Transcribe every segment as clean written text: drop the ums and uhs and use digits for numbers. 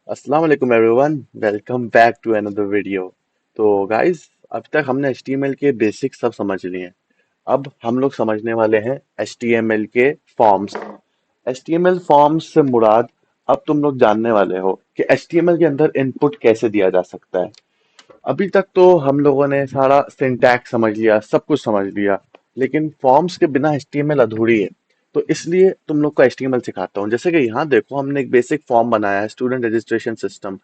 अस्सलाम वालेकुम everyone, welcome back to another video. तो गाइस, अब तक हमने HTML के बेसिक सब समझ लिए हैं। अब हम लोग समझने वाले हैं HTML के फॉर्म्स। HTML फॉर्म्स से मुराद अब तुम लोग जानने वाले हो कि HTML के अंदर इनपुट कैसे दिया जा सकता है। अभी तक तो हम लोगों ने सारा सिंटैक्स समझ लिया, सब कुछ समझ लिया, लेकिन फॉर्म्स के बिना HTML अधूरी है। तो इसलिए तुम लोग को HTML सिखाता हूँ। जैसे कि यहाँ देखो, हमने एक बेसिक फॉर्म बनाया है, स्टूडेंट रजिस्ट्रेशन सिस्टम।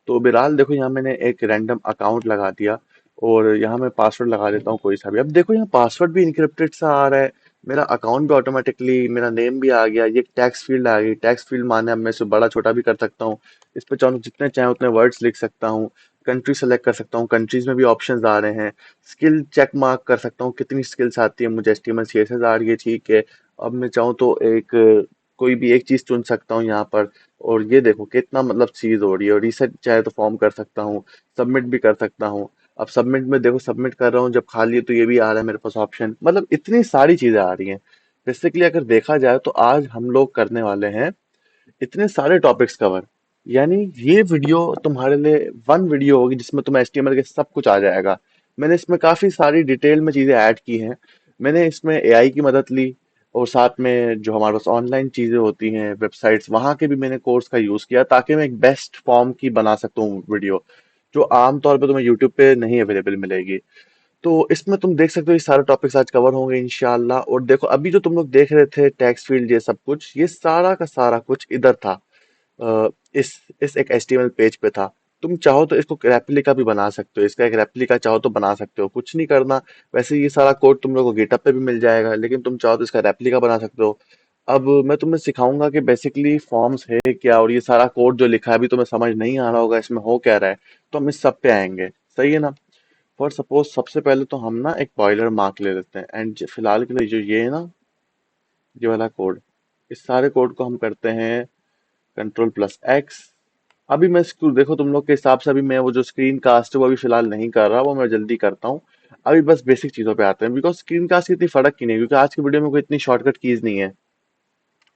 तो बिलाल देखो, यहाँ मैंने एक रैंडम अकाउंट लगा दिया और यहाँ मैं पासवर्ड लगा देता हूँ कोई सा भी। अब देखो, यहाँ पासवर्ड भी इनक्रिप्टेड सा आ रहा है, मेरा अकाउंट भी ऑटोमेटिकली, मेरा नेम भी आ गया, ये टैक्स फील्ड आ गई। टैक्स फील्ड माने अब मैं इसे बड़ा छोटा भी कर सकता हूँ, इस पे चाहूँ तो जितने चाहे उतने वर्ड्स लिख सकता हूँ। कंट्री सेलेक्ट कर सकता हूँ, कंट्रीज में भी ऑप्शंस आ रहे हैं। स्किल चेक मार्क कर सकता हूँ, कितनी स्किल्स आती है मुझे, HTML CSS आ रही है, ठीक है। अब मैं चाहूँ तो एक कोई भी एक चीज चुन सकता हूँ यहाँ पर। और ये देखो कितना मतलब चीज हो रही है, और रीसेट चाहे तो फॉर्म कर सकता हूँ, सबमिट भी कर सकता हूँ। अब सबमिट में देखो, सबमिट कर रहा हूँ जब खाली है तो ये भी आ रहा है मेरे पास ऑप्शन। मतलब इतनी सारी चीजें आ रही हैं। बेसिकली अगर देखा जाए तो आज हम लोग करने वाले हैं इतने सारे टॉपिक्स कवर। यानी ये वीडियो तुम्हारे लिए वन वीडियो होगी जिसमें तुम्हें HTML के सब कुछ आ जाएगा। मैंने इसमें काफी सारी डिटेल में चीजें ऐड की हैं। मैंने इसमें AI की मदद ली, और साथ में जो हमारे पास ऑनलाइन चीजें होती हैं, वेबसाइट्स, वहां के भी मैंने कोर्स का यूज किया ताकि मैं एक बेस्ट फॉर्म की बना सकता हूँ वीडियो, जो आमतौर पे तुम्हें यूट्यूब पे नहीं अवेलेबल मिलेगी। तो इसमें तुम देख सकते हो ये सारे टॉपिक्स आज कवर होंगे इंशाल्लाह। और देखो, अभी जो तुम लोग देख रहे थे टैक्स फील्ड, ये सब कुछ, ये सारा का सारा कुछ इधर था। अ, इस इस एक HTML पेज पे था। तुम चाहो तो इसको रेप्लिका भी बना सकते हो, इसका एक रेप्लिका चाहो तो बना सकते हो, कुछ नहीं करना। वैसे ये सारा कोड तुम लोग को गिटहब पे भी मिल जाएगा, लेकिन तुम चाहो तो इसका रेप्लिका बना सकते हो। अब मैं तुम्हें सिखाऊंगा कि बेसिकली फॉर्म्स है क्या, और ये सारा कोड जो लिखा है अभी तुम्हें समझ नहीं आ रहा होगा इसमें हो क्या रहा है। तो हम इस सब पे आएंगे, सही है ना। फॉर सपोज सबसे पहले तो हम ना एक बॉयलर मार्क ले लेते हैं, एंड फिलहाल के लिए जो ये है ना, ये वाला कोड, इस सारे कोड को हम करते हैं Ctrl+X। अभी मैं इसको देखो, तुम लोग के हिसाब से अभी मैं वो जो स्क्रीन कास्ट है वो अभी फिलहाल नहीं कर रहा, वो मैं जल्दी करता हूँ। अभी बस बेसिक चीजों पे आते हैं, बिकॉज स्क्रीन कास्ट की इतनी फर्क की नहीं, क्योंकि आज की वीडियो में कोई इतनी शॉर्टकट कीज नहीं है।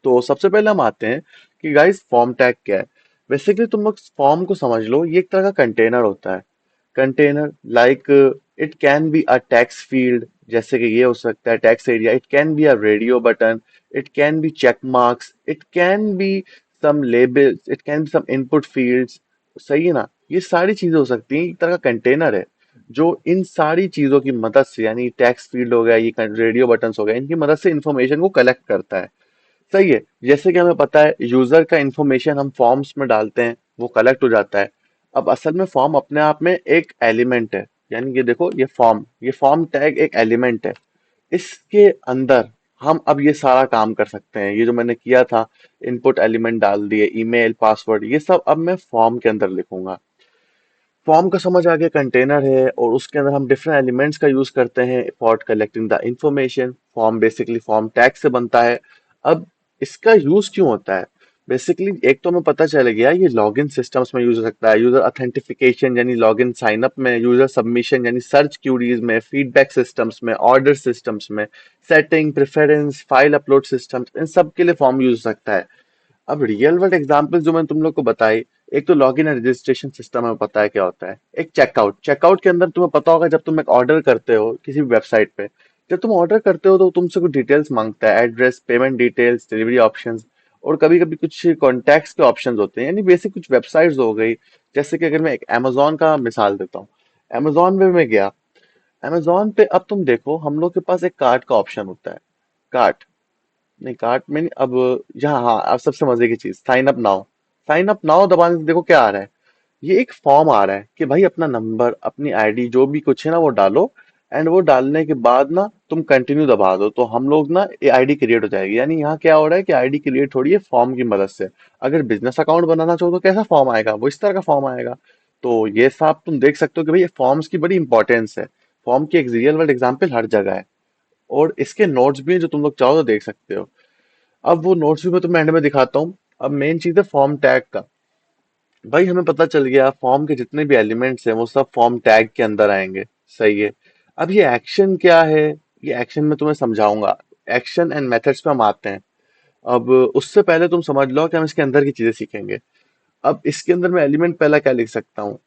तो सबसे पहले हम आते हैं कि गाइस फॉर्म टैग क्या है। बेसिकली तुम लोग फॉर्म को समझ लो, ये एक तरह का कंटेनर होता है। Container like, it can be a text field, जैसे कि ये हो सकता है text area, it can be a radio button, it can be check marks, it can be some labels, it can be some input fields. सही है ना, ये सारी चीजें हो सकती हैं, एक तरह का कंटेनर है जो इन सारी चीजों की मदद से, यानी टेक्स्ट फील्ड हो गया, ये रेडियो बटन्स हो गया, इनकी मदद से इंफॉर्मेशन को कलेक्ट करता है। सही है। जैसे कि हमें पता है यूजर का इंफॉर्मेशन हम फॉर्म्स में डालते हैं, वो कलेक्ट हो जाता है। अब असल में फॉर्म अपने आप में एक एलिमेंट है। यानी ये देखो, ये फॉर्म टैग एक एलिमेंट है। इसके अंदर हम अब ये सारा काम कर सकते हैं, ये जो मैंने किया था, इनपुट एलिमेंट डाल दिए, ईमेल, पासवर्ड, ये सब अब मैं फॉर्म के अंदर लिखूंगा। फॉर्म का समझ आ गया, कंटेनर है और उसके अंदर हम डिफरेंट एलिमेंट्स का यूज करते हैं for collecting the information. Form basically form tag से बनता है। अब इसका यूज क्यों होता है? बेसिकली एक तो हमें पता चल गया, ये लॉगिन सिस्टम्स में यूज हो सकता है, यूजर ऑथेंटिफिकेशन यानी लॉगिन साइन अप में, यूजर सबमिशन यानी सर्च क्यूरीज में, फीडबैक सिस्टम्स में, ऑर्डर सिस्टम्स में, setting, preference, file upload systems, इन सब के लिए फॉर्म यूज हो सकता है। अब रियल वर्ल्ड एग्जांपल्स जो मैंने तुम लोग को बताई, एक तो लॉगिन एंड रजिस्ट्रेशन सिस्टम हमें पता है क्या होता है। एक चेकआउट, चेकआउट के अंदर तुम्हें पता होगा, जब तुम एक ऑर्डर करते हो किसी भी वेबसाइट पे, जब तुम ऑर्डर करते हो तो तुमसे कुछ डिटेल्स मांगता है, address, payment details, delivery options, और कभी कभी कुछ कॉन्टैक्ट्स के ऑप्शंस होते हैं, यानी बेसिक कुछ वेबसाइट्स हो गई। जैसे कि अगर मैं एक अमेजोन का मिसाल देता हूँ, अमेजोन में मैं गया, अमेजोन पे अब तुम देखो हम लोग के पास एक कार्ट का ऑप्शन होता है। कार्ट नहीं, कार्ट में नहीं, अब यहाँ, हाँ, अब सबसे मजे की चीज, sign up now. Sign up now दबाने से देखो क्या आ रहा है, ये एक फॉर्म आ रहा है कि भाई अपना नंबर, अपनी आईडी, जो भी कुछ है ना वो डालो। एंड वो डालने के बाद ना तुम कंटिन्यू दबा दो, तो हम लोग ना ये आईडी क्रिएट हो जाएगी। यानी यहाँ क्या हो रहा है कि आईडी क्रिएट हो रही है फॉर्म की मदद से। अगर बिजनेस अकाउंट बनाना चाहो तो कैसा फॉर्म आएगा, वो इस तरह का फॉर्म आएगा। तो ये सब तुम देख सकते हो कि भाई ये फॉर्म्स की बड़ी इंपॉर्टेंस है। फॉर्म की एक रियल वर्ल्ड एग्जाम्पल हर जगह है, और इसके नोट्स भी हैं जो तुम लोग चाहो तो देख सकते हो। अब वो नोट्स भी मैं तुम्हें एंड में दिखाता हूँ। अब मेन चीज है फॉर्म टैग का। भाई हमें पता चल गया फॉर्म के जितने भी एलिमेंट्स हैं वो सब फॉर्म टैग के अंदर आएंगे। सही है। अब ये एक्शन क्या है, ये एक्शन मैं तुम्हें समझाऊंगा। एक्शन एंड मेथड्स पे हम आते हैं। अब उससे पहले तुम समझ लो कि हम इसके अंदर की चीजें सीखेंगे। अब इसके अंदर मैं एलिमेंट पहला क्या लिख सकता हूँ?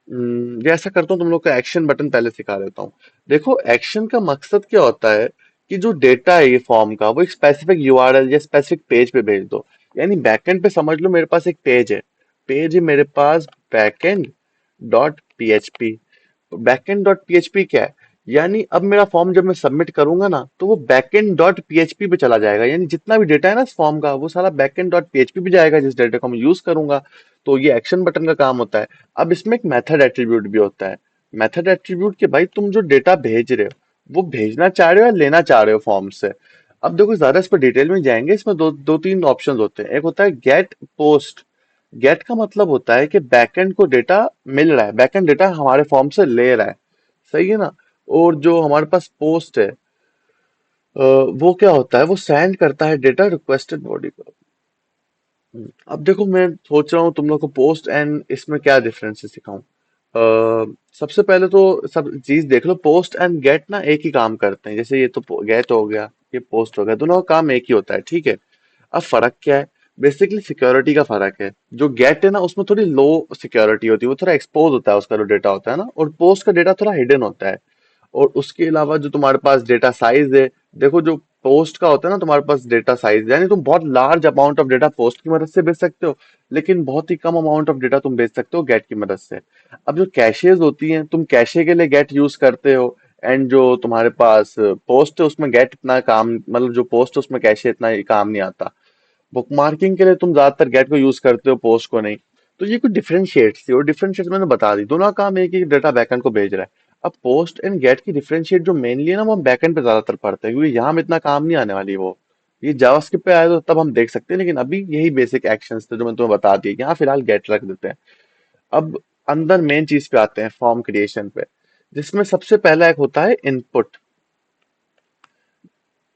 ये ऐसा करता हूँ, तुम लोग को एक्शन बटन पहले सिखा देता हूँ। देखो, एक्शन का मकसद क्या होता है कि जो डेटा है ये फॉर्म का, वो एक स्पेसिफिक यूआरएल या स्पेसिफिक पेज पे भेज दो। यानी बैकएंड पे समझ लो मेरे पास एक पेज है मेरे पास, backend dot PHP. Backend dot PHP क्या है? यानी अब मेरा फॉर्म जब मैं सबमिट करूंगा ना, तो वो बैकएंड डॉट पीएचपी पे चला जाएगा। यानी जितना भी डेटा है ना इस फॉर्म का, वो सारा बैकएंड डॉट पीएचपी पे जाएगा, जिस डेटा को मैं यूज करूंगा। तो ये एक्शन बटन का काम होता है। अब इसमें एक मेथड एट्रीब्यूट भी होता है। मेथड एट्रीब्यूट के भाई, तुम जो डेटा भेज रहे हो, वो भेजना चाह रहे हो या लेना चाह रहे हो फॉर्म से। अब देखो, ज्यादा इस पर डिटेल में जाएंगे, इसमें दो तीन ऑप्शन होते हैं। एक होता है गेट पोस्ट। गेट का मतलब होता है कि बैकएंड को डेटा मिल रहा है, बैकएंड डेटा हमारे फॉर्म से ले रहा है, सही है ना। और जो हमारे पास पोस्ट है, वो क्या होता है, वो सेंड करता है डेटा रिक्वेस्टेड बॉडी को। अब देखो, मैं सोच रहा हूँ तुम लोग को पोस्ट एंड इसमें क्या डिफरेंसेस सिखाऊं। सबसे पहले तो सब चीज देख लो, पोस्ट एंड गेट ना एक ही काम करते हैं। जैसे ये तो गेट हो गया, ये पोस्ट हो गया, दोनों का काम एक ही होता है, ठीक है। अब फर्क क्या है? बेसिकली सिक्योरिटी का फर्क है। जो गेट है ना, उसमें थोड़ी लो सिक्योरिटी होती है, वो थोड़ा एक्सपोज होता है उसका जो डेटा होता है ना, और पोस्ट का डेटा थोड़ा हिडन होता है। और उसके अलावा जो तुम्हारे पास डेटा साइज है, देखो जो पोस्ट का होता है ना, तुम्हारे पास डेटा साइज, यानी तुम बहुत large amount of data post की मदद से भेज सकते हो, लेकिन बहुत ही कम अमाउंट ऑफ डेटा तुम भेज सकते हो गेट की मदद से। अब जो कैशेज होती हैं, तुम कैशे के लिए गेट यूज करते हो, एंड जो तुम्हारे पास पोस्ट है उसमें गेट इतना काम, मतलब जो पोस्ट है उसमें कैशे इतना काम नहीं आता। बुक मार्किंग के लिए तुम ज्यादातर गेट को यूज करते हो, पोस्ट को नहीं। तो ये कुछ डिफरेंशिएट्स थी, और डिफरेंशिएट्स मैंने बता दी, दोनों का काम एक ही, डेटा बैकएंड को भेज रहा है। अब पोस्ट एंड गेट की डिफरेंशिएट जो मेनली है ना, वो हम बैकएंड पे ज्यादातर पढ़ते हैं, क्योंकि यहाँ हम इतना काम नहीं आने वाली वो। ये जावास्क्रिप्ट पे आए तो तब हम देख सकते हैं, लेकिन अभी यही बेसिक एक्शंस थे जो मैं तुम्हें बता दिए, यहाँ फिलहाल गेट रख देते हैं। अब अंदर मेन चीज पे आते हैं, फॉर्म क्रिएशन पे, जिसमें सबसे पहला एक होता है इनपुट।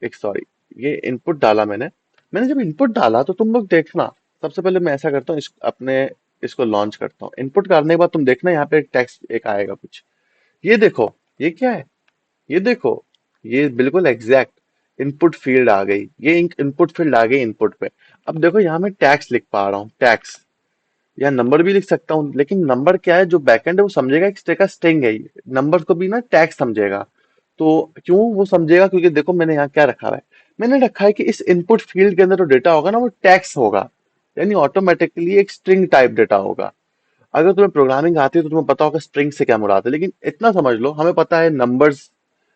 एक सॉरी, ये इनपुट डाला मैंने। मैंने जब इनपुट डाला तो तुम लोग देखना, सबसे पहले मैं ऐसा करता हूँ, इसको लॉन्च करता हूँ। इनपुट करने के बाद तुम देखना, यहाँ पे एक टेक्स्ट एक आएगा कुछ। ये देखो, ये क्या है? ये देखो, ये बिल्कुल एग्जैक्ट इनपुट फील्ड आ गई, ये इनपुट फील्ड आ गई इनपुट पे। अब देखो, यहाँ मैं टैक्स लिख पा रहा हूँ, टैक्स, या नंबर भी लिख सकता हूँ, लेकिन नंबर क्या है, जो बैकएंड है वो समझेगा एक तरह का स्ट्रिंग है ये। नंबर को भी ना टैग समझेगा। तो क्यों वो समझेगा? क्योंकि देखो मैंने यहाँ क्या रखा है, मैंने रखा है कि इस इनपुट फील्ड के अंदर जो डेटा होगा ना, वो टैक्स होगा, यानी ऑटोमेटिकली एक स्ट्रिंग टाइप डेटा होगा। अगर तुम्हें प्रोग्रामिंग आती है तो तुम्हें पता होगा स्ट्रिंग से क्या मुराद है, लेकिन इतना समझ लो, हमें पता है नंबर्स,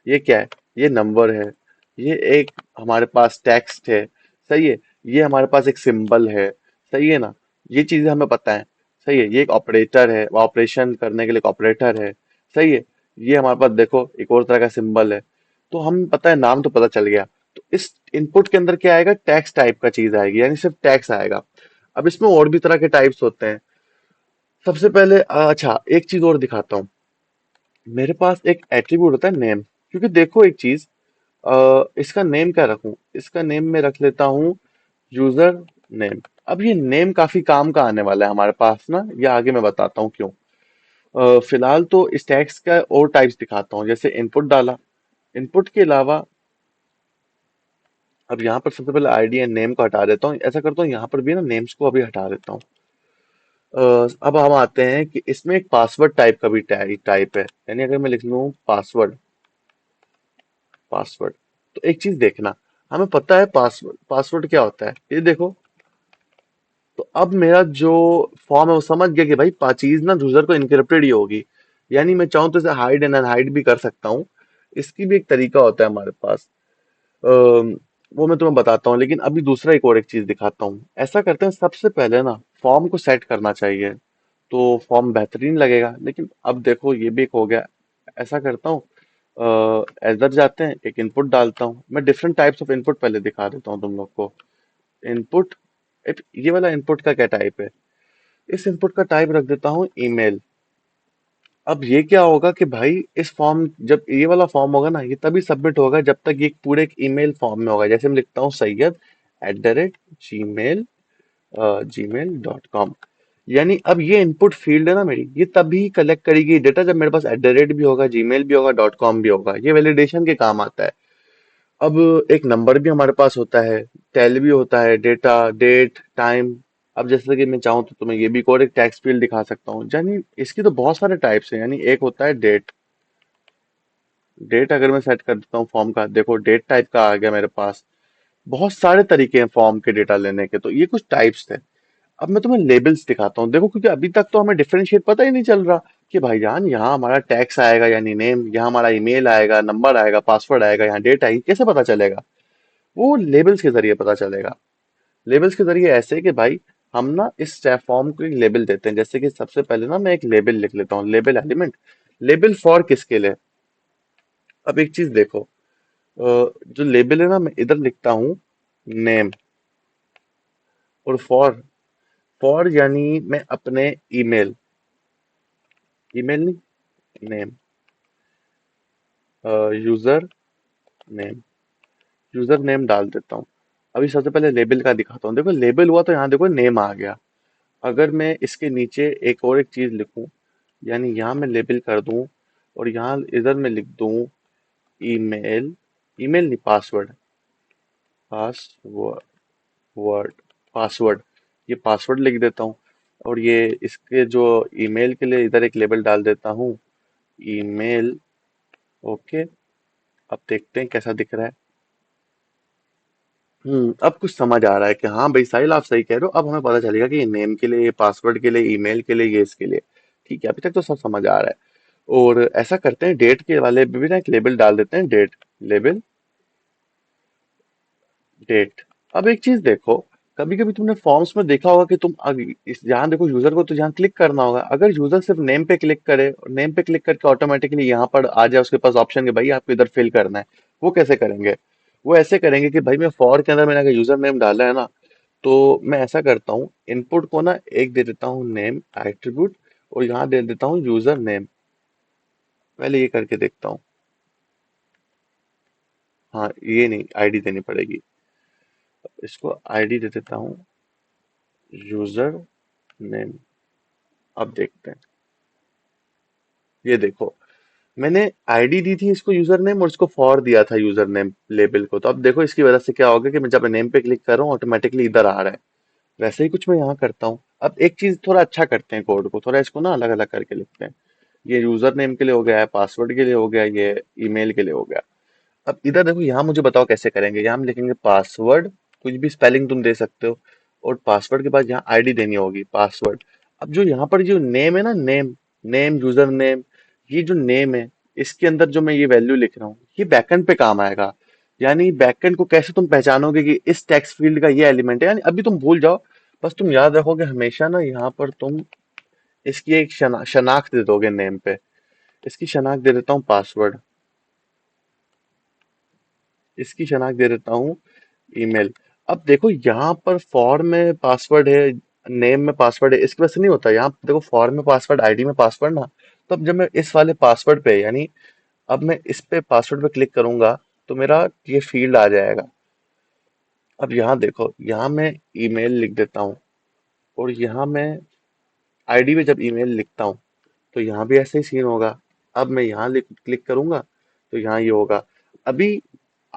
ये क्या है, ये नंबर है, ये एक हमारे पास टेक्स्ट है, सही है, ये हमारे पास एक सिंबल है, सही है ना, ये चीजें हमें पता है, सही है, ये एक ऑपरेटर है, ऑपरेशन करने के लिए एक ऑपरेटर है, सही है, ये हमारे पास देखो एक और तरह का सिंबल है। तो हम पता है, नाम तो पता चल गया। तो इस इनपुट के अंदर क्या आएगा, टैक्स टाइप का चीज आएगी, यानी सिर्फ टैक्स आएगा। अब इसमें और भी तरह के टाइप्स होते हैं। सबसे पहले अच्छा, एक चीज और दिखाता हूँ। मेरे पास एक एट्रीब्यूट होता है नेम, क्योंकि देखो एक चीज, इसका नेम क्या रखूं? इसका नेम में रख लेता हूँ यूजर नेम। अब ये नेम काफी काम का आने वाला है हमारे पास ना, ये आगे मैं बताता हूँ क्यों। फिलहाल तो इस टैग्स का और टाइप्स दिखाता हूँ। जैसे इनपुट डाला, इनपुट के अलावा अब यहाँ पर सबसे पहले आईडी एंड नेम को हटा देता हूँ, ऐसा करता हूँ यहाँ पर भी ना नेम्स को अभी हटा देता हूँ। अब हम आते हैं कि इसमें एक पासवर्ड टाइप का भी टाइप है, यानी अगर मैं लिख लूँ पासवर्ड, पासवर्ड, तो एक चीज देखना, हमें पता है पासवर्ड, पासवर्ड क्या होता है, ये देखो। तो अब मेरा जो फॉर्म है वो समझ गया कि भाई चीज ना यूजर को इनक्रिप्टेड ही होगी। यानी मैं चाहूँ तो इसे हाइड एंड अनहाइड भी कर सकता हूँ। इसकी भी एक तरीका होता है हमारे पास। वो मैं तुम्हें बताता हूँ, लेकिन अभी दूसरा एक और एक चीज दिखाता हूँ। ऐसा करते हैं, सबसे पहले ना फॉर्म को सेट करना चाहिए, तो फॉर्म बेहतरीन लगेगा। लेकिन अब देखो, ये भी एक हो गया। ऐसा करता हूँ, इधर जाते हैं, एक इनपुट डालता हूँ। मैं डिफरेंट टाइप्स ऑफ इनपुट पहले दिखा देता हूँ तुम लोग को। इनपुट, ये वाला इनपुट का क्या टाइप है? इस इनपुट का टाइप रख देता हूँ ईमेल। अब ये क्या होगा कि भाई, इस फॉर्म, जब ये वाला फॉर्म होगा ना, ये तभी सबमिट होगा जब तक ये पूरे एक ईमेल फॉर्म में होगा। जैसे मैं लिखता हूँ Syed at the rate gmail.com। यानी अब ये इनपुट फील्ड है ना मेरी, ये तभी कलेक्ट करेगी डेटा जब मेरे पास एट द रेट भी होगा, जीमेल भी होगा, डॉट कॉम भी होगा। ये वैलिडेशन के काम आता है। अब एक नंबर भी हमारे पास होता है, टेल भी होता है, डेटा, डेट, टाइम, अब जैसे कि मैं चाहूँ तो तुम्हें ये भी और एक टेक्स्ट फील्ड दिखा सकता हूँ। यानी इसकी तो बहुत सारे टाइप्स हैं। यानी एक होता है डेट। डेट अगर मैं सेट कर देता हूँ फॉर्म का, देखो डेट टाइप का आ गया मेरे पास। बहुत सारे तरीके हैं फॉर्म के डेटा लेने के, तो ये कुछ टाइप्स थे। अब मैं तुम्हें लेबल्स दिखाता हूँ। देखो क्योंकि अभी तक तो हमें डिफरेंशिएट पता ही नहीं चल रहा कि भाईजान यहाँ हमारा टैक्स आएगा यानी नेम, यहाँ हमारा ईमेल आएगा, नंबर आएगा, पासवर्ड आएगा, यहाँ डेट आएगी, कैसे पता चलेगा? वो लेबल्स के जरिए पता चलेगा। लेबल्स के जरिए ऐसे कि भाई हम ना इस फॉर्म को एक लेबल देते हैं। जैसे कि सबसे पहले ना मैं एक लेबल लिख लेता हूँ, लेबल एलिमेंट। लेबल फॉर किसके लिए? अब एक चीज देखो, जो लेबल है ना मैं इधर लिखता हूँ नेम, और फॉर, फॉर यानी मैं अपने ईमेल, ईमेल नहीं, name, user name, user name डाल देता हूँ। अभी सबसे पहले लेबल का दिखाता हूँ। देखो लेबल हुआ तो यहाँ देखो नेम आ गया। अगर मैं इसके नीचे एक और एक चीज लिखूं, यानी यहाँ मैं लेबल कर दूं और यहाँ इधर मैं लिख दूं ईमेल, ईमेल नहीं पासवर्ड, पासवर्ड, वर्ड, पासवर्ड, ये पासवर्ड लिख देता हूँ। और ये इसके जो ईमेल के लिए इधर एक लेबल डाल देता हूँ, ईमेल। ओके, अब देखते हैं कैसा दिख रहा है। अब कुछ समझ आ रहा है कि हाँ भाई साहिल आप सही कह रहे हो। अब हमें पता चलेगा कि ये नेम के लिए, ये पासवर्ड के लिए, ईमेल के लिए, ये इसके लिए। ठीक है, अभी तक तो सब समझ आ रहा है। और ऐसा करते हैं डेट के वाले पे भी ना एक लेबल डाल देते हैं, डेट, लेबल डेट। अब एक चीज देखो, कभी कभी तुमने फॉर्म्स में देखा होगा कि तुम इस जहाँ देखो यूजर को तो यहाँ क्लिक करना होगा। अगर यूजर सिर्फ नेम पे क्लिक करे और नेम पे क्लिक करके ऑटोमेटिकली यहाँ पर आ जाए उसके पास ऑप्शन कि भाई आपको इधर फिल करना है, वो कैसे करेंगे? वो ऐसे करेंगे कि भाई मैं फॉर के अंदर मैंने अगर यूजर नेम डाला है ना, तो मैं ऐसा करता हूँ इनपुट को ना एक दे देता हूँ नेम एट्रीब्यूट, और यहाँ दे देता हूँ यूजर नेम। पहले ये करके देखता हूँ। हाँ ये नहीं, आईडी देनी पड़ेगी। इसको आईडी दे देता हूँ, यूजर नेम। अब देखते हैं, ये देखो मैंने आईडी दी थी इसको यूजर नेम, और इसको फॉर दिया था यूजर नेम लेबल को। तो अब देखो इसकी वजह से क्या होगा कि मैं जब नेम पे क्लिक कर रहा हूँ ऑटोमेटिकली इधर आ रहा है। वैसे ही कुछ मैं यहाँ करता हूँ। अब एक चीज थोड़ा अच्छा करते हैं, कोड को थोड़ा इसको ना अलग अलग करके लिखते हैं। ये यूजर नेम के लिए हो गया है, पासवर्ड के लिए हो गया, ये ईमेल के लिए हो गया। अब इधर देखो, यहाँ मुझे बताओ कैसे करेंगे। यहाँ हम लिखेंगे पासवर्ड, कुछ भी स्पेलिंग तुम दे सकते हो, और पासवर्ड के बाद यहाँ आईडी देनी होगी, पासवर्ड। अब जो यहाँ पर जो नेम है ना, नेम, नेम यूजर नेम, ये जो नेम है इसके अंदर जो मैं ये वैल्यू लिख रहा हूँ ये बैकएंड पे काम आएगा। यानी बैकएंड को कैसे तुम पहचानोगे कि इस टेक्स्ट फील्ड का ये एलिमेंट है? यानी अभी तुम भूल जाओ, बस तुम याद रखोगे हमेशा ना, यहाँ पर तुम इसकी एक शनाख्त दे दोगे नेम पे। इसकी शनाख्त दे देता हूँ पासवर्ड, इसकी शनाख्त दे देता हूँ ईमेल। अब देखो यहाँ पर फॉर में पासवर्ड है, नेम में पासवर्ड है, इसकी वजह से नहीं होता। यहाँ देखो फॉर में पासवर्ड, आईडी में पासवर्ड ना। तो अब जब मैं इस वाले पासवर्ड पे, यानी अब मैं इस पे पासवर्ड पे क्लिक करूंगा तो मेरा ये फील्ड आ जाएगा। अब यहाँ देखो, यहाँ मैं ईमेल लिख देता हूँ, और यहाँ मैं आईडी पे जब ईमेल लिखता हूँ तो यहाँ भी ऐसे ही सीन होगा। अब मैं यहाँ क्लिक करूंगा तो यहाँ ये होगा। अभी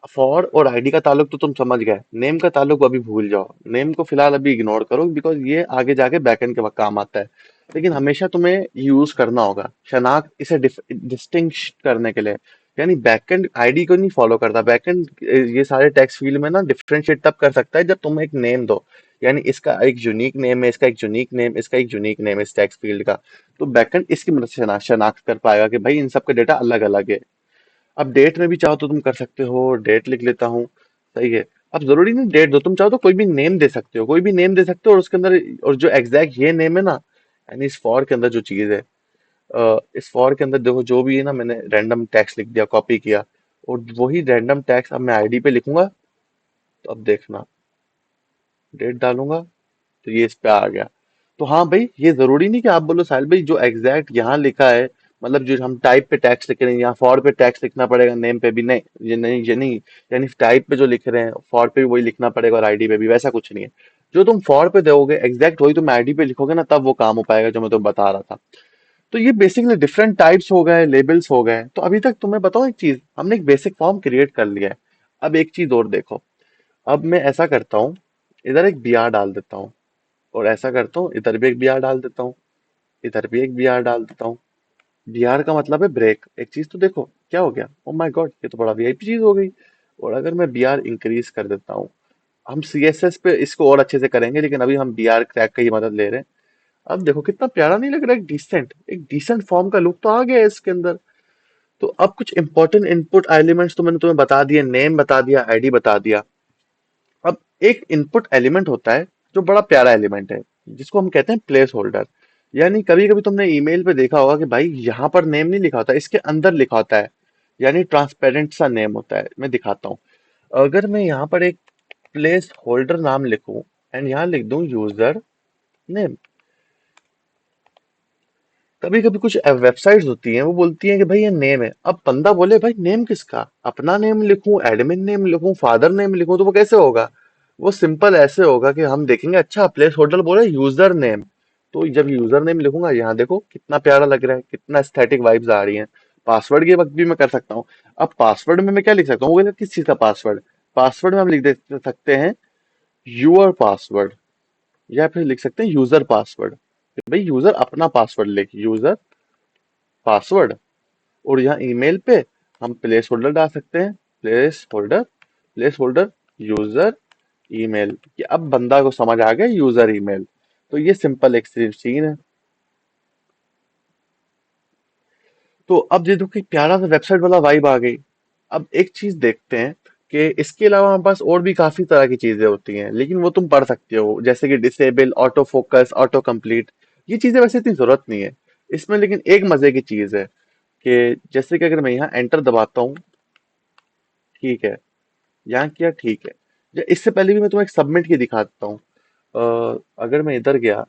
फॉर और आईडी का ताल्लुक तो तुम समझ गए, नेम का ताल्लुक अभी भूल जाओ। नेम को फिलहाल अभी इग्नोर करो, बिकॉज ये आगे जाके बैकएंड के वक्त काम आता है। लेकिन हमेशा तुम्हें यूज करना होगा शनाख्त, इसे डिस्टिंग्विश करने के लिए। यानी बैकएंड आईडी को नहीं फॉलो करता। बैकएंड ये सारे टेक्स्ट फील्ड में ना डिफरेंशिएट तब कर सकता है जब तुम एक नेम दो। यानी इसका एक यूनिक नेम है, इसका एक यूनिक नेम, इसका एक यूनिक नेम है इस टेक्स्ट फील्ड का। तो बैकएंड इसकी मदद से शनाख्त कर पाएगा कि भाई इन सब का डेटा अलग अलग है। अब डेट में भी चाहो तो तुम कर सकते हो, डेट लिख लेता हूँ। सही है। अब जरूरी नहीं डेट दो, तुम चाहो तो कोई भी नेम दे सकते हो, कोई भी नेम दे सकते हो, और उसके अंदर, और जो एग्जैक्ट ये नेम है ना, यानी इस फॉर के अंदर जो चीज है, इस फॉर के अंदर देखो जो भी है ना, मैंने रैंडम टैक्स लिख दिया, कॉपी किया, और वही रैंडम टैक्स अब मैं आईडी पे लिखूंगा। तो अब देखना, डेट डालूंगा तो ये इस पे आ गया। तो हाँ भाई, ये जरूरी नहीं कि आप बोलो साहिल भाई जो एग्जैक्ट यहाँ लिखा है, मतलब जो हम टाइप पे टैक्स लिख रहे हैं यहाँ फॉर पे टैक्स लिखना पड़ेगा, नेम पे भी नहीं। ये नहीं, यानी टाइप पे जो लिख रहे हैं फॉर पे भी वही लिखना पड़ेगा, और आईडी पे भी वैसा कुछ नहीं है। जो तुम फॉर पे दोगे एग्जैक्ट वही तुम आईडी पे लिखोगे ना, तब वो काम हो पाएगा जो मैं तुम्हें बता रहा था। तो ये बेसिकली डिफरेंट टाइप्स हो गए, लेबल्स हो गए। तो अभी तक तुम्हें बताओ एक चीज, हमने एक बेसिक फॉर्म क्रिएट कर लिया है। अब एक चीज और देखो, अब मैं ऐसा करता हूँ, इधर एक br डाल देता हूँ। और ऐसा करता हूँ, इधर भी एक br डाल देता हूँ, इधर भी एक br डाल देता हूँ। br का मतलब है ब्रेक। एक चीज तो देखो क्या हो गया, ओ माय गॉड, ये तो बड़ा वीआईपी चीज हो गई। और अगर मैं br इंक्रीज कर देता हूँ, हम सीएसएस पे इसको और अच्छे से करेंगे, लेकिन अभी हम br क्रैक की ही मदद ले रहे हैं। अब देखो कितना प्यारा नहीं लग रहा है, एक डिसेंट फॉर्म का लुक तो आ गया है इसके अंदर। तो अब कुछ इंपॉर्टेंट इनपुट एलिमेंट्स तो मैंने तुम्हें बता दिए, नेम बता दिया, आईडी बता दिया। अब एक इनपुट एलिमेंट होता है जो बड़ा प्यारा एलिमेंट है, जिसको हम कहते हैं प्लेस होल्डर। यानी कभी कभी तुमने ईमेल पे देखा होगा कि भाई यहाँ पर नेम नहीं लिखा होता, इसके अंदर लिखा होता है, यानी ट्रांसपेरेंट सा नेम होता है। मैं दिखाता हूँ। अगर मैं यहाँ पर एक प्लेस होल्डर नाम लिखूं एंड यहाँ लिख दूं यूजर नेम, कभी कभी कुछ वेबसाइट्स होती हैं वो बोलती हैं कि भाई ये नेम है। अब बंदा बोले भाई नेम किसका, अपना नेम लिखूं, एडमिन नेम लिखूं, फादर नेम लिखूं, तो वो कैसे होगा? वो सिंपल ऐसे होगा कि हम देखेंगे, अच्छा प्लेस होल्डर बोले यूजर नेम, तो जब यूजर नेम लिखूंगा, यहाँ देखो कितना प्यारा लग रहा है, कितना एस्थेटिक वाइब्स आ रही हैं। पासवर्ड के वक्त भी मैं कर सकता हूँ। अब पासवर्ड में मैं क्या लिख सकता हूँ, वो बोले किस चीज का पासवर्ड? पासवर्ड में हम लिख दे सकते हैं यूर पासवर्ड, या फिर लिख सकते हैं यूजर पासवर्ड। भाई यूजर अपना पासवर्ड लिख, यूजर पासवर्ड। और यहाँ ईमेल पे हम प्लेस होल्डर डाल सकते हैं, प्लेस होल्डर यूजर ईमेल, कि अब बंदा को समझ आ गया यूजर ईमेल। तो ये सिंपल एक सीन है। तो अब ये देखो कि प्यारा सा वेबसाइट वाला वाइब आ गई। अब एक चीज देखते हैं कि इसके अलावा हमारे पास और भी काफी तरह की चीजें होती हैं, लेकिन वो तुम पढ़ सकते हो, जैसे कि disable, auto focus, auto complete. ये चीजें वैसे इतनी जरूरत नहीं है इसमें, लेकिन एक मजे की चीज है कि जैसे कि अगर मैं यहाँ एंटर दबाता हूँ, ठीक है, यहाँ किया, ठीक है। इससे पहले भी मैं तुम्हें एक सबमिट की दिखा देता हूँ। अगर मैं इधर गया,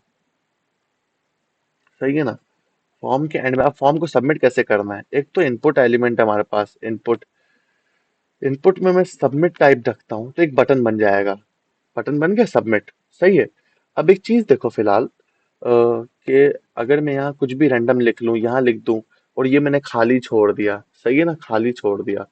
सही है ना, फॉर्म के एंड में, अब फॉर्म को सबमिट कैसे करना है, एक तो इनपुट एलिमेंट है हमारे पास, इनपुट। इनपुट में मैं सबमिट टाइप रखता हूँ तो एक बटन बन जाएगा, बटन बन गया सबमिट, सही है। अब एक चीज देखो फिलहाल, कि अगर मैं यहाँ कुछ भी रैंडम लिख लूँ, यहाँ लिख दूं, और ये मैंने खाली छोड़ दिया, सही है ना, खाली छोड़ दिया,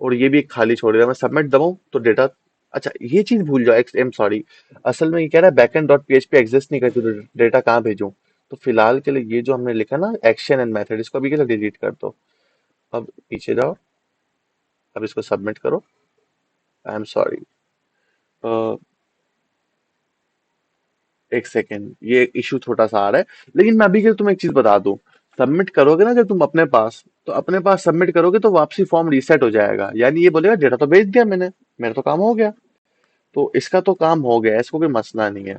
और ये भी खाली छोड़ दिया, मैं सबमिट दबाऊं तो डेटा, अच्छा ये चीज भूल जाओ, एक्स एम सॉरी, असल में ये कह रहा है बैकएंड डॉट पीएचपी एग्जिस्ट नहीं करती, तो डेटा कहाँ भेजूं? तो फिलहाल के लिए ये जो हमने लिखा ना एक्शन एंड मेथड, इसको अभी के लिए डिलीट कर दो। अब पीछे जाओ, अब इसको सबमिट करो। आई एम सॉरी, एक सेकेंड, ये इशू छोटा सा आ रहा है, लेकिन मैं अभी के लिए तुम्हें एक चीज बता दूं। सबमिट करोगे ना जब तुम अपने पास, तो अपने पास सबमिट करोगे तो वापसी फॉर्म रीसेट हो जाएगा, यानी ये बोलेगा डेटा तो भेज दिया मैंने, मेरा तो काम हो गया। तो इसका तो काम हो गया, इसको कोई मसला नहीं है।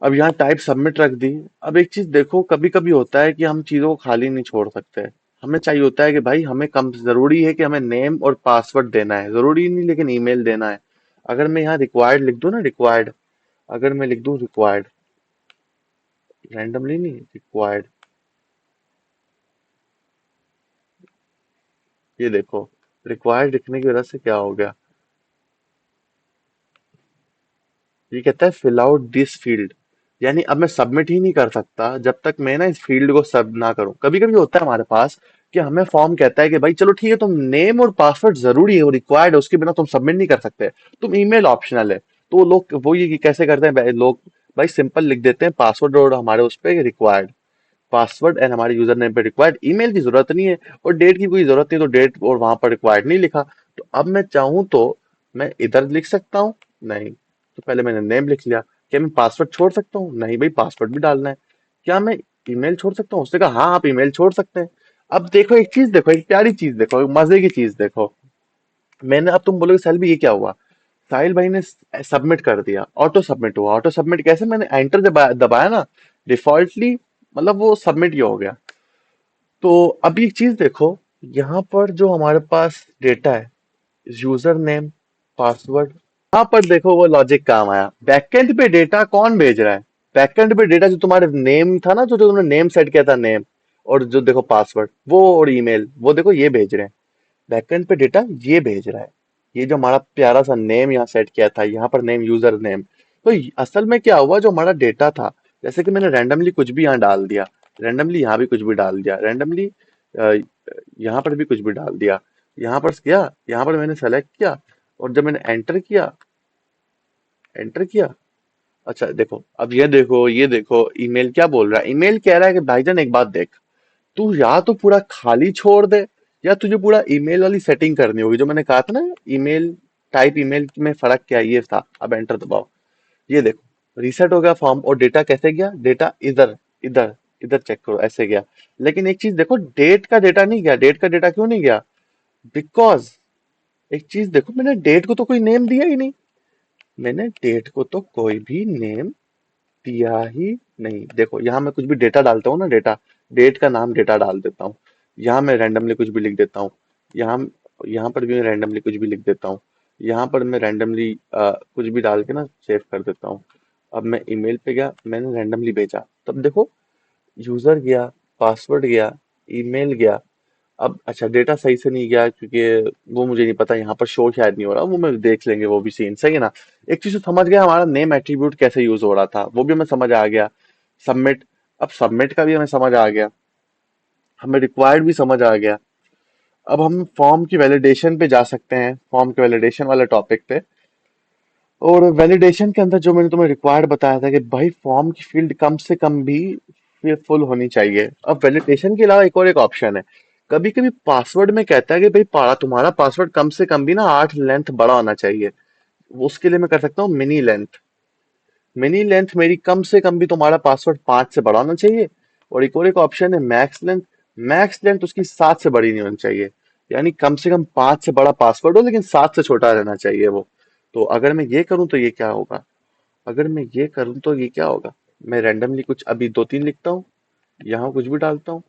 अब यहाँ टाइप सबमिट रख दी। अब एक चीज देखो, कभी कभी होता है कि हम चीजों को खाली नहीं छोड़ सकते। हमें चाहिए होता है कि भाई हमें कम जरूरी है कि हमें नेम और पासवर्ड देना है, जरूरी नहीं लेकिन ईमेल देना है। अगर मैं यहाँ रिक्वायर्ड लिख दूं ना, रिक्वायर्ड, अगर मैं लिख दूं रिक्वायर्ड, रैंडमली नहीं, रिक्वायर्ड, ये देखो, रिक्वायर्ड लिखने की वजह से क्या हो गया, ये कहता है फिल आउट दिस फील्ड, यानी अब मैं सबमिट ही नहीं कर सकता जब तक मैं ना इस फील्ड को सब ना करूं। कभी कभी होता है हमारे पास कि हमें फॉर्म कहता है कि भाई चलो ठीक है, तुम नेम और पासवर्ड जरूरी है, वो रिक्वायर्ड है, उसके बिना तुम सबमिट नहीं कर सकते, तुम ईमेल ऑप्शनल है। तो वो लोग वो ये कैसे करते हैं लोग, भाई सिंपल लिख देते हैं पासवर्ड और हमारे उस पर रिक्वायर्ड, पासवर्ड एंड हमारे यूजर नेम पे रिक्वायर्ड, ईमेल की जरूरत नहीं है, और डेट की कोई जरूरत नहीं, तो डेट और वहां पर रिक्वायर्ड नहीं लिखा। तो अब मैं चाहूं तो मैं इधर लिख सकता हूँ, नहीं, तो पहले मैंने नेम लिख लिया। क्या मैं पासवर्ड छोड़ सकता हूँ? नहीं भाई, पासवर्ड भी डालना है। क्या मैं ईमेल छोड़ सकता हूँ? उसने कहा हाँ आप ईमेल छोड़ सकते हैं। अब देखो एक चीज देखो, एक प्यारी चीज देखो, एक मजे की चीज देखो। मैंने, अब तुम बोलोगे साहिल भी ये क्या हुआ, साहिल भाई ने सबमिट कर दिया, ऑटो सबमिट हुआ। ऑटो सबमिट कैसे? मैंने एंटर दबाया दबाया ना, डिफॉल्टली, मतलब वो सबमिट ही हो गया। तो अब एक चीज देखो, यहाँ पर जो हमारे पास डेटा है, यूजर नेम, पासवर्ड, यहाँ पर देखो वो लॉजिक काम आया। बैकएंड पे डेटा कौन भेज रहा है? बैकएंड पे डेटा जो तुम्हारे नेम था ना, जो तुमने नेम सेट किया था, नेम, और जो देखो पासवर्ड वो, और ईमेल वो देखो ये भेज रहे हैं। बैकएंड पे डेटा ये भेज रहा है। ये जो हमारा प्यारा सा नेम यहाँ सेट किया था, यहाँ पर नेम यूजर नेम, तो असल में क्या हुआ, जो हमारा डेटा था, जैसे कि मैंने रैंडमली कुछ भी यहाँ डाल दिया, रैंडमली यहाँ भी कुछ भी डाल दिया, रैंडमली यहाँ पर भी कुछ भी डाल दिया, यहाँ पर किया, यहाँ पर मैंने सेलेक्ट किया, और जब मैंने एंटर किया, एंटर किया, अच्छा देखो, अब ये देखो ईमेल क्या बोल रहा है। ईमेल कह रहा है कि भाईजान एक बात देख, तू या तो पूरा खाली छोड़ दे, या तुझे पूरा ईमेल वाली सेटिंग करनी होगी जो मैंने कहा था ना। ईमेल टाइप, ईमेल में फर्क क्या है, ये था। अब एंटर दबाओ। ये देखो रीसेट हो गया फॉर्म, और डेटा कैसे गया, डेटा इधर, इधर, इधर चेक करो ऐसे गया। लेकिन एक चीज देखो, डेट का डेटा नहीं गया। डेट का डेटा क्यों नहीं गया? बिकॉज एक चीज देखो, मैंने डेट को तो कोई नेम दिया ही नहीं। मैंने डेट को तो कोई भी नेम दिया ही नहीं। देखो यहाँ मैं कुछ भी डेटा डालता हूँ ना, डेटा, डेट का नाम डेटा डाल देता हूँ। यहाँ मैं रैंडमली कुछ भी लिख देता हूँ। यहाँ यहाँ पर भी मैं रैंडमली कुछ भी लिख देता हूँ। यहाँ पर मैं रैंडमली कुछ भी डाल के ना सेव कर देता हूँ। अब मैं ईमेल पे गया, मैंने रैंडमली भेजा, तब देखो यूजर गया, पासवर्ड गया, ईमेल गया। अब अच्छा डेटा सही से नहीं गया क्योंकि वो मुझे नहीं पता, यहाँ पर शो शायद नहीं हो रहा, वो मैं देख लेंगे वो भी सीन, सही है ना। एक चीज तो समझ गया, हमारा नेम एट्रीब्यूट कैसे यूज हो रहा था वो भी हमें समझ आ गया। सबमिट, अब सबमिट का भी हमें समझ आ गया, हमें रिक्वायर्ड भी समझ आ गया। अब हम फॉर्म की वैलिडेशन पे जा सकते हैं, फॉर्म के वैलिडेशन वाले टॉपिक पे। और वैलिडेशन के अंदर जो मैंने तुम्हें रिक्वायर्ड बताया था कि भाई फॉर्म की फील्ड कम से कम भी फुल होनी चाहिए। अब वैलिडेशन के अलावा एक और एक ऑप्शन है। कभी कभी पासवर्ड में कहता है कि भाई पारा तुम्हारा पासवर्ड कम से कम भी ना 8 लेंथ बड़ा होना चाहिए। उसके लिए मैं कर सकता हूँ मिनी लेंथ। मिनी लेंथ मेरी कम से कम भी तुम्हारा पासवर्ड 5 से बड़ा होना चाहिए। और एक ऑप्शन है मैक्स लेंथ। मैक्स लेंथ उसकी 7 से बड़ी नहीं होनी चाहिए। यानी कम से कम 5 से बड़ा पासवर्ड हो, लेकिन 7 से छोटा रहना चाहिए वो। तो अगर मैं ये करूं तो ये क्या होगा? अगर मैं ये करूं तो ये क्या होगा? मैं रैंडमली कुछ अभी 2-3 लिखता हूँ, यहाँ कुछ भी डालता हूँ।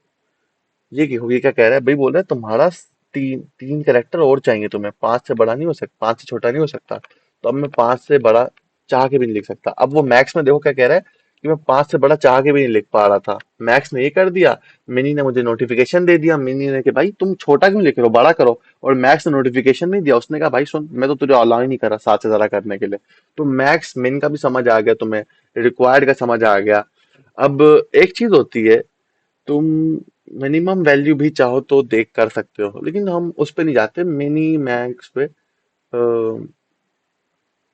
ये क्या कह रहा है भाई? बोल रहा है तुम्हारा तीन तीन कैरेक्टर और चाहिए तुम्हें, 5 से बड़ा नहीं हो सकता, 5 से छोटा नहीं हो सकता। तो अब मैं 5 से बड़ा चाह के भी नहीं लिख सकता। अब वो मैक्स में देखो क्या कह रहा है कि मैं 5 से बड़ा चाह के भी नहीं लिख पा रहा था, मैक्स ने ये कर दिया। मिनी ने मुझे नोटिफिकेशन दे दिया, मिनी ने कि भाई तुम छोटा क्यों लिख रहे हो, बड़ा करो। और मैक्स ने नोटिफिकेशन नहीं दिया, उसने कहा भाई सुन, मैं तो तुझे अलाउ ही नहीं कर रहा 7 से ज्यादा करने के लिए। तो मैक्स मिन का भी समझ आ गया तुम्हें, रिक्वायर्ड का समझ आ गया। अब एक चीज होती है, तुम मिनिमम वैल्यू भी चाहो तो देख कर सकते हो, लेकिन हम उस पे नहीं जाते, मिनी मैक्स पे।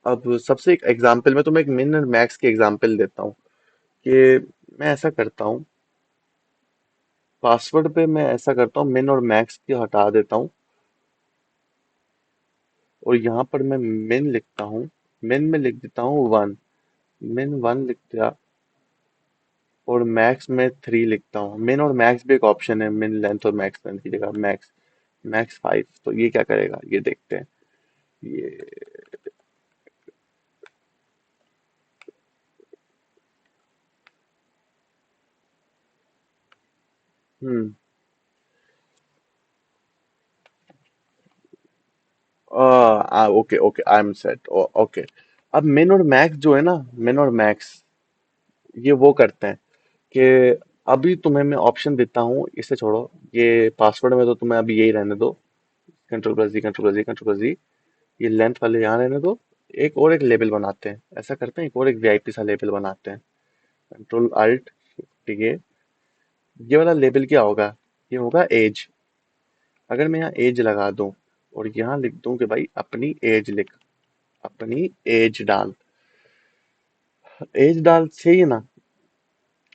अब सबसे एक एग्जांपल, मैं तुम्हें एक मिन और मैक्स की एग्जांपल देता हूँ कि मैं ऐसा करता हूँ। पासवर्ड पे मैं ऐसा करता हूँ, मिन और मैक्स की हटा देता हूँ, और यहाँ पर मैं मिन लिखता हूँ। मिन में लिख देता हूँ 1, मिन 1 लिख दिया। और मैक्स में 3 लिखता हूँ। मिन और मैक्स भी एक ऑप्शन है, मिन लेंथ और मैक्स लेंथ की जगह मैक्स, मैक्स 5। तो ये क्या करेगा ये देखते हैं। ये hmm okay okay, I am set, okay. अब मिन और मैक्स जो है ना, मिन और मैक्स ये वो करते हैं कि अभी तुम्हें मैं ऑप्शन देता हूँ, इसे छोड़ो। ये पासवर्ड में तो तुम्हें अभी यही रहने दो, कंट्रोल प्लस जी, कंट्रोल प्लस जी, कंट्रोल प्लस जी। ये लेंथ वाले यहाँ रहने दो। एक और एक लेबल बनाते हैं, ऐसा करते हैं, एक और एक वीआईपी सा लेबल बनाते हैं। कंट्रोल अल्ट, ठीक है। ये वाला लेबल क्या होगा? ये होगा एज। अगर मैं यहाँ एज लगा दूं और यहाँ लिख दूं कि भाई अपनी एज लिख, अपनी एज डाल, एज डाल, सही है ना।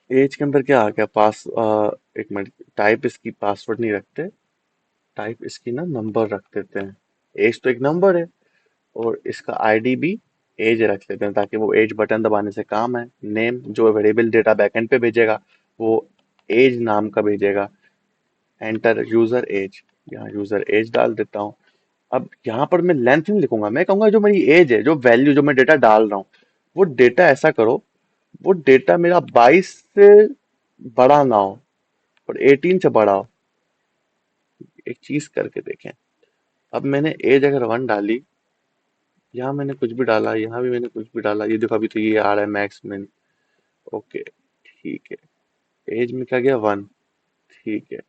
एज के अंदर क्या आ गया? एक मिनट, टाइप इसकी पासवर्ड नहीं रखते, टाइप इसकी ना नंबर रख देते हैं। एज तो एक नंबर है, और इसका आईडी भी एज रख लेते हैं, ताकि वो एज बटन दबाने से काम है। नेम जो वेरिएबल डेटा बैकएंड पे भेजेगा, वो एज नाम का भेजेगा। एंटर यूजर एज, यहाँ यूजर एज डाल देता हूँ। अब यहाँ पर मैं लेंथ नहीं लिखूंगा, मैं कहूंगा जो मेरी एज है, जो वैल्यू जो मैं डेटा डाल रहा हूँ, वो डेटा ऐसा करो, वो डेटा मेरा 22 से बड़ा ना हो, और 18 से बड़ा हो। एक चीज करके देखें। अब मैंने एज अगर 1 डाली, यहाँ मैंने कुछ भी डाला, यहाँ भी मैंने कुछ भी डाला, ये देखो अभी तो ये आ रहा है मैक्स में। ओके, ठीक है। एज में क्या गया? 1, ठीक है।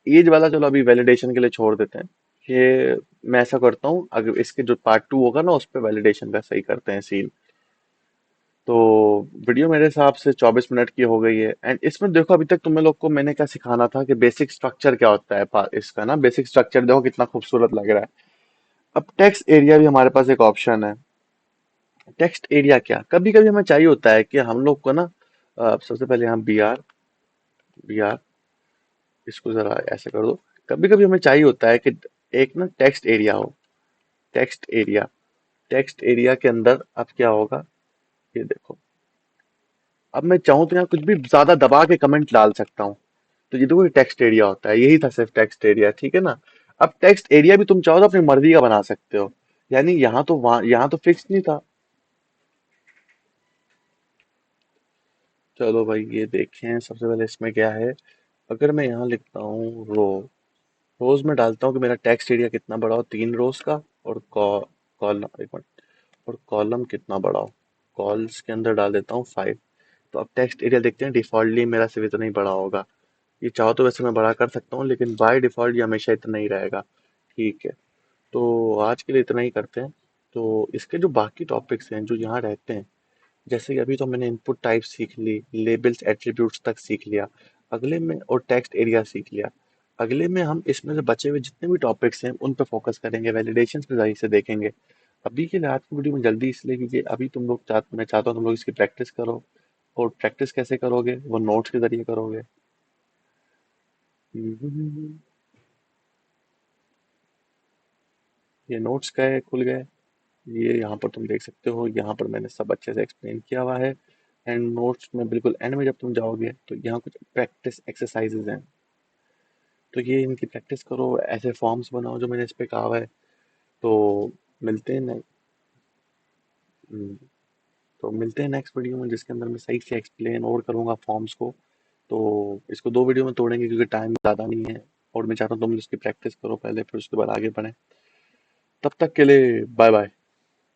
एज वाला चलो अभी वैलिडेशन के लिए छोड़ देते हैं। ये मैं ऐसा करता हूँ, अगर इसके जो पार्ट 2 होगा ना, उस पर वैलिडेशन का सही करते हैं सीन। तो वीडियो मेरे हिसाब से 24 मिनट की हो गई है। एंड इसमें देखो अभी तक तुम्हें लोग को मैंने क्या सिखाना था कि बेसिक स्ट्रक्चर क्या होता है, इसका ना बेसिक स्ट्रक्चर देखो कितना खूबसूरत लग रहा है। अब टेक्स्ट एरिया भी हमारे पास एक ऑप्शन है। टेक्स्ट एरिया क्या, कभी कभी हमें चाहिए होता है कि हम लोग को ना सबसे पहले यहाँ बी आर, इसको जरा ऐसे कर दो। कभी कभी हमें चाहिए होता है कि एक ना टेक्स्ट एरिया हो। टेक्स्ट एरिया, टेक्स्ट एरिया के अंदर अब क्या होगा, ये देखो। अब मैं चाहूँ तो यहाँ कुछ भी ज्यादा दबा के कमेंट डाल सकता हूँ। तो ये देखो, ये टेक्स्ट एरिया होता है, यही था सिर्फ टेक्स्ट एरिया, ठीक है ना। अब टेक्स्ट एरिया भी तुम चाहो तो अपनी मर्जी का बना सकते हो। यानी यहाँ तो वहां, यहाँ तो फिक्स नहीं था। चलो भाई ये देखें, सबसे पहले इसमें क्या है। अगर मैं यहाँ लिखता हूँ रोज में डालता हूँ कि मेरा टेक्स्ट एरिया कितना बड़ा हो, 3 रोज का। और कॉलम, एक मिनट, और कॉलम कितना बड़ा हो, कॉल्स के अंदर डाल देता हूँ 5। तो अब टेक्स्ट एरिया देखते हैं, डिफॉल्टली मेरा सिर्फ इतना ही बड़ा होगा। ये चाहो तो वैसे मैं बड़ा कर सकता हूँ, लेकिन बाय डिफॉल्ट ये हमेशा इतना ही रहेगा। ठीक है, तो आज के लिए इतना ही करते हैं। तो इसके जो बाकी टॉपिक्स हैं जो यहाँ रहते हैं, जैसे कि अभी तो मैंने इनपुट टाइप सीख ली, लेबल्स एट्रीब्यूट्स तक सीख लिया। अगले में और टेक्स्ट एरिया सीख लिया। अगले में हम इसमें से बचे हुए जितने भी टॉपिक्स हैं उन पे फोकस करेंगे, वैलिडेशंस पे सही से देखेंगे। अभी के लिए आज की वीडियो में जल्दी इसलिए क्योंकि अभी मैं चाहता हूँ तुम लोग इसकी प्रैक्टिस करो। और प्रैक्टिस कैसे करोगे, वो नोट्स के जरिए करोगे। ये नोट्स गए, खुल गए। ये यहाँ पर तुम देख सकते हो, यहाँ पर मैंने सब अच्छे से एक्सप्लेन किया हुआ है। एंड नोट्स में बिल्कुल एंड में जब तुम जाओगे तो यहाँ कुछ प्रैक्टिस एक्सरसाइजेज हैं। तो ये इनकी प्रैक्टिस करो, ऐसे फॉर्म्स बनाओ जो मैंने इस पे कहा हुआ है। तो मिलते हैं तो मिलते हैं नेक्स्ट वीडियो में, जिसके अंदर मैं सही से एक्सप्लेन और करूँगा फॉर्म्स को। तो इसको 2 वीडियो में तोड़ेंगे क्योंकि टाइम ज़्यादा नहीं है। और मैं चाहता हूँ तुम इसकी प्रैक्टिस करो पहले, फिर उसके बाद आगे बढ़ें। तब तक के लिए बाय बाय।